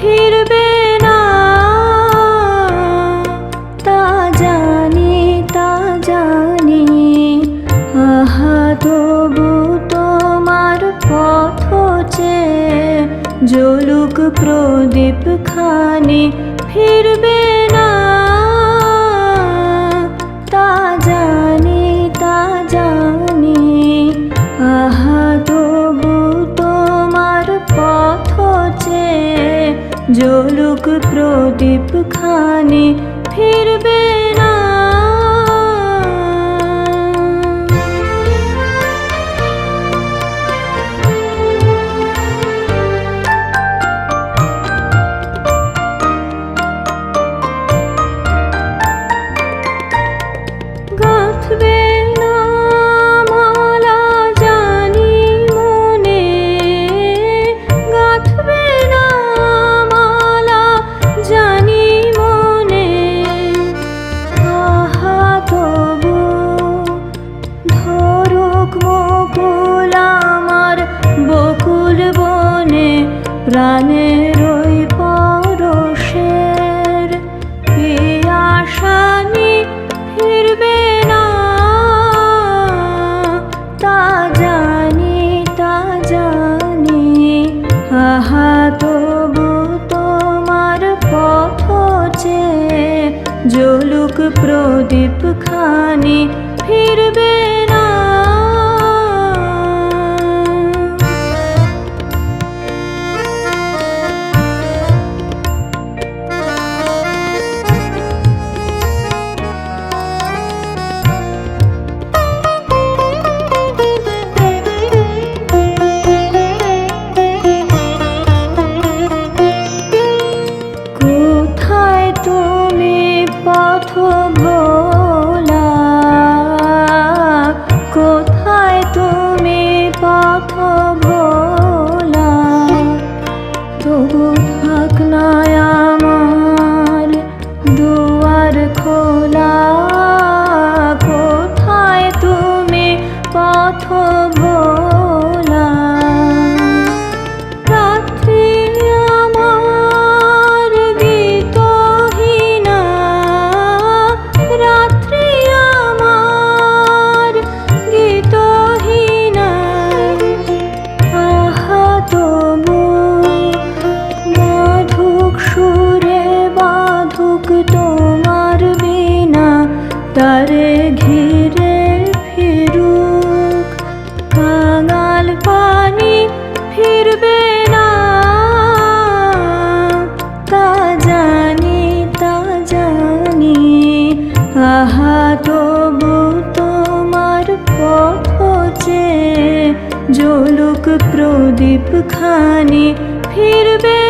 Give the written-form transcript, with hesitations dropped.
ফিরবে না। তা জানি, তা জানি, আহা তবু তোমার পথ চেয়ে জ্বলুক প্রদীপ খানি ফিরবে না। তা জানি, তা জানি, আহা তবু তোমার পথ চেয়ে জ্বলুক প্রদীপ খানি ফিরবে না। গাঁথবে না মালা জানি মনে, গাঁথবে না মালা জানি মনে, আহা তবু ধরুক মুকুল আমার বকুল বনে প্রাণের ওই পরশের পিয়াসানি ফিরবে না। তা জানি, তা জানি, আহা তবু তোমার পথ চেয়ে জ্বলুক প্রদীপ খানি ফিরবে না। কোথায় তুমি পথ ভোলা, কোথায় তুমি পথ ভোলা, তবু থাক না আমার দুয়ার খোলা। কোথায় তুমি পথ ভোলা, রাত্রি আমার গীতহীনা, রাত্রি আমার গীতহীনা, আহা তবু বাঁধুক সুরে বাঁধুক তোমার বিনা, তারে ঘিরে ফিরুক কাঙাল পানি ফিরবে না। তা জানি, তা জানি, আহা তবু তোমার পথ চেয়ে জ্বলুক প্রদীপ খানি ফিরবে